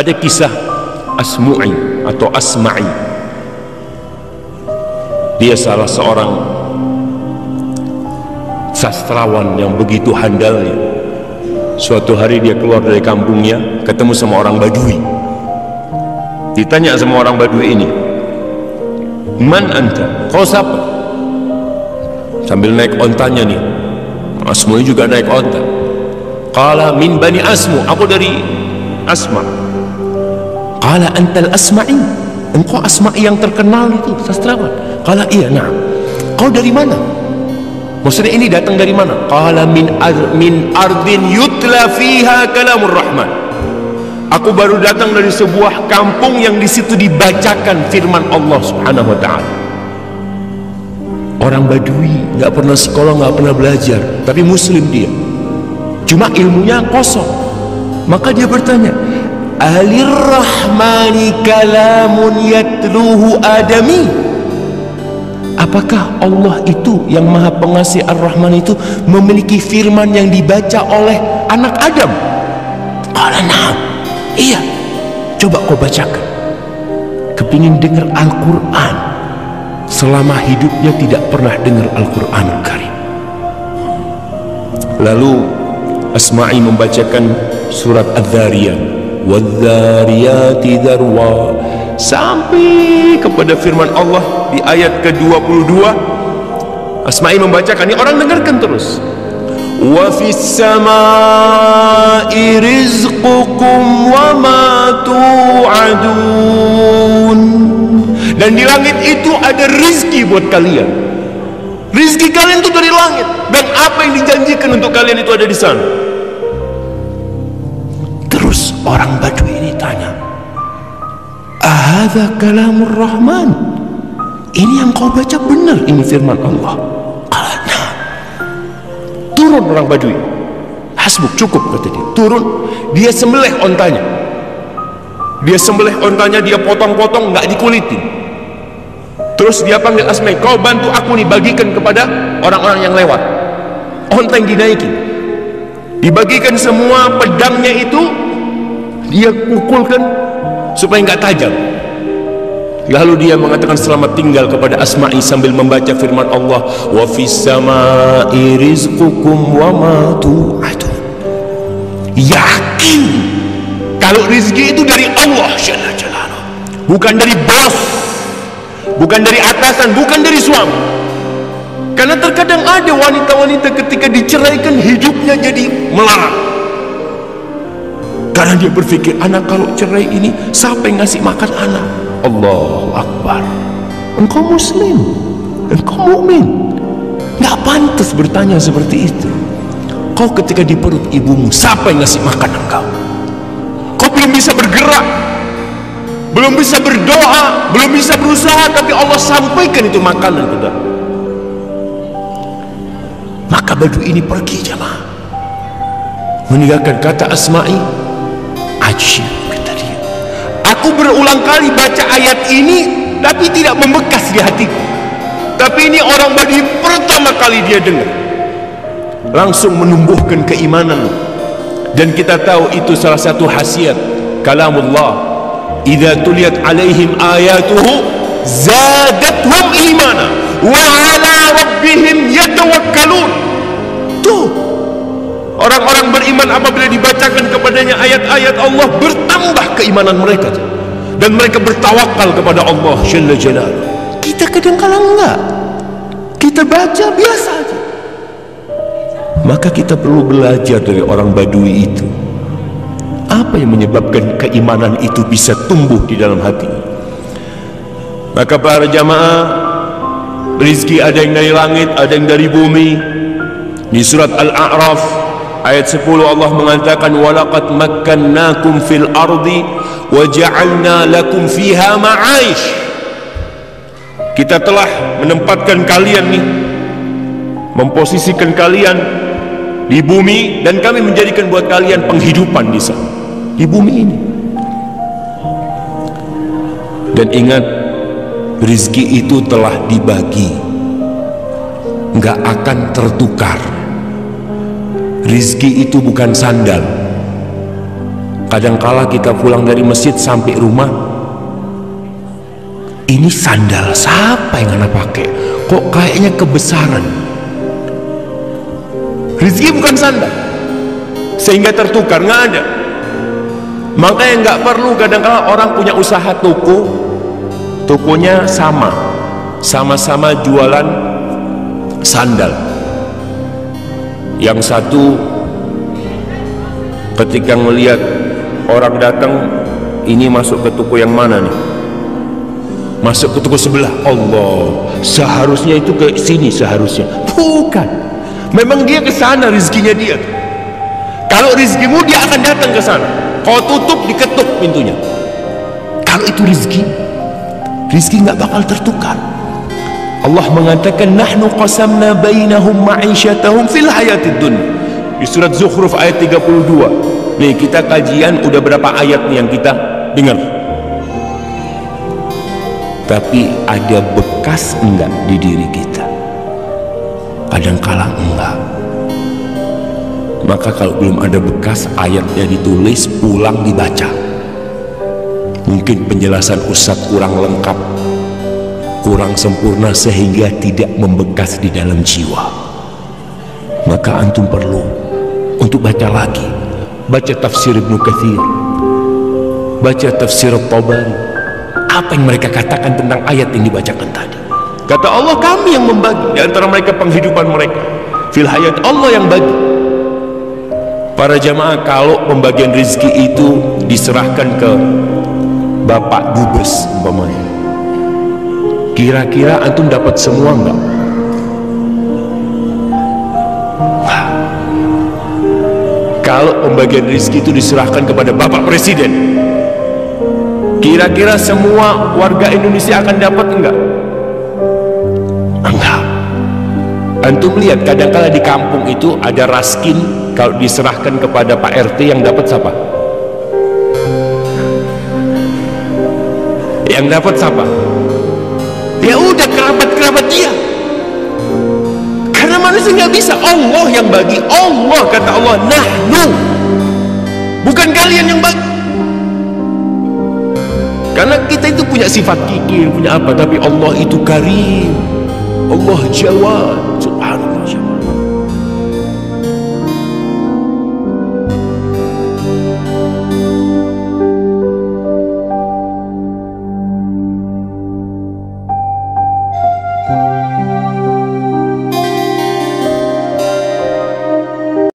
Ada kisah Asmu'i atau Asma'i. Dia salah seorang sastrawan yang begitu handalnya. Suatu hari dia keluar dari kampungnya, ketemu sama orang Badui. Ditanya sama orang Badui ini, "Man anta?" Kau siapa? Sambil naik ontanya nih, Asmu'i juga naik onta. Qala min bani Asmu, aku dari Asma. Qala antal Asma'i, engkau Asma'i yang terkenal itu, sastrawan. Qala iya, nah. Kau dari mana? Maksudnya ini datang dari mana? Qala min ardin yutla fiha kalamur rahman. Aku baru datang dari sebuah kampung yang di situ dibacakan firman Allah Subhanahu wa taala. Orang Badui, nggak pernah sekolah, nggak pernah belajar, tapi muslim dia. Cuma ilmunya kosong. Maka dia bertanya, "Alir rahmani kalamun yatluhu adami?" Apakah Allah itu yang maha pengasih Ar-Rahman itu memiliki firman yang dibaca oleh anak Adam? Qala na'am. Iya. Coba kau bacakan. Kepingin dengar Al-Quran. Selama hidupnya tidak pernah dengar Al-Quranul Karim. Lalu Asma'i membacakan surat Adz-Dzariyat, "Wadz-Dzariyati dzarwa", sampai kepada firman Allah di ayat ke-22. Asma'i membacakan, ini orang dengarkan terus. "Wa fis samaa'i rizqukum wa ma tu'adun." Dan di langit itu ada rizki buat kalian. Rizki kalian itu dari langit, dan apa yang dijanjikan untuk kalian itu ada di sana. Terus orang Badui ini tanya, "Ahadza kalamur rahman?" Ini yang kau baca benar, ini firman Allah. Qala nah. Turun orang Badui. Hasbuk, cukup kata dia. Turun, dia sembelih ontanya. Dia sembelih ontanya, dia potong-potong, nggak dikulitin. Terus dia panggil Asma'i, "Kau bantu aku nih, bagikan kepada orang-orang yang lewat." Onta yang dinaikin, dibagikan semua, pedangnya itu dia pukulkan supaya nggak tajam. Lalu dia mengatakan selamat tinggal kepada Asma'i sambil membaca firman Allah, "Wa fis samaa'i rizqukum wa ma tu'adun." Yakin kalau rizki itu dari Allah Jalla Jalaluhu, bukan dari bos, bukan dari atasan, bukan dari suami. Karena terkadang ada wanita-wanita ketika diceraikan hidupnya jadi melarat. Karena dia berpikir, anak kalau cerai ini siapa yang ngasih makan anak? Allahu Akbar. Engkau muslim, engkau mukmin, nggak pantas bertanya seperti itu. Kau ketika di perut ibumu, siapa yang ngasih makan engkau? Kau belum bisa bergerak, belum bisa berdoa, belum bisa berusaha, tapi Allah sampaikan itu makanan kita. Maka Badui ini pergi jamaah, meninggalkan kata Asma'i. Ajib, kata dia, aku berulang kali baca ayat ini tapi tidak membekas di hatiku. Tapi ini orang Badui pertama kali dia dengar, langsung menumbuhkan keimanan. Dan kita tahu itu salah satu khasiat kalamullah, idza tuliyat alaihim ayatuhu zadatuhum imana wa ala rabbihim yatawakkalun. Tuh, orang-orang beriman apabila dibacakan kepadanya ayat-ayat Allah, bertambah keimanan mereka dan mereka bertawakal kepada Allah Jalla Jalaluhu. Kita kadang-kala enggak, kita baca biasa aja. Maka kita perlu belajar dari orang Badui itu. Apa yang menyebabkan keimanan itu bisa tumbuh di dalam hati? Maka para jamaah, rizki ada yang dari langit, ada yang dari bumi. Di surat Al-A'raf ayat 10 Allah mengatakan, walaqad makkannakum fil ardi wa ja'alna lakum fiha ma'aish. Kita telah menempatkan kalian nih, memposisikan kalian di bumi, dan kami menjadikan buat kalian penghidupan di sana, di bumi ini. Dan ingat, rizki itu telah dibagi, nggak akan tertukar. Rizki itu bukan sandal. Kadangkala kita pulang dari masjid sampai rumah, ini sandal siapa yang anak pakai? Kok kayaknya kebesaran? Rezeki bukan sandal, sehingga tertukar, nggak ada. Makanya nggak perlu kadangkala orang punya usaha toko, tokonya sama-sama jualan sandal. Yang satu ketika melihat orang datang, ini masuk ke toko yang mana nih? Masuk ke toko sebelah. Allah, seharusnya itu ke sini seharusnya. Bukan. Memang dia ke sana rezekinya dia. Kalau rezekimu dia akan datang ke sana. Kau tutup, diketuk pintunya. Kalau itu rezeki nggak bakal tertukar. Allah mengatakan nahnu qasamna bainahum ma'isyatahum fil hayatid dunya. Di surat Zukhruf ayat 32. Nih kita kajian udah berapa ayat nih yang kita dengar. Tapi ada bekas enggak di diri kita? Kadangkala enggak. Maka kalau belum ada bekas, ayatnya ditulis, pulang dibaca. Mungkin penjelasan Ustadz kurang lengkap, kurang sempurna sehingga tidak membekas di dalam jiwa. Maka antum perlu untuk baca lagi, baca tafsir Ibnu Katsir, baca tafsir At-Tabari. Apa yang mereka katakan tentang ayat yang dibacakan tadi? Kata Allah, kami yang membagi di antara mereka penghidupan mereka. Fil hayat, Allah yang bagi. Para jamaah, kalau pembagian rezeki itu diserahkan ke Bapak Dubes umpamanya, kira-kira antum dapat semua enggak? Kalau pembagian rezeki itu diserahkan kepada Bapak Presiden, kira-kira semua warga Indonesia akan dapat enggak? Enggak. Antum lihat kadangkala di kampung itu ada raskin, kalau diserahkan kepada Pak RT yang dapat siapa? Yang dapat siapa? Ya udah kerabat-kerabat dia. Karena manusia nggak bisa, Allah yang bagi. Allah, kata Allah, nahnu, bukan kalian yang bagi. Karena kita itu punya sifat kikir, punya apa, tapi Allah itu karim, Allah jawad.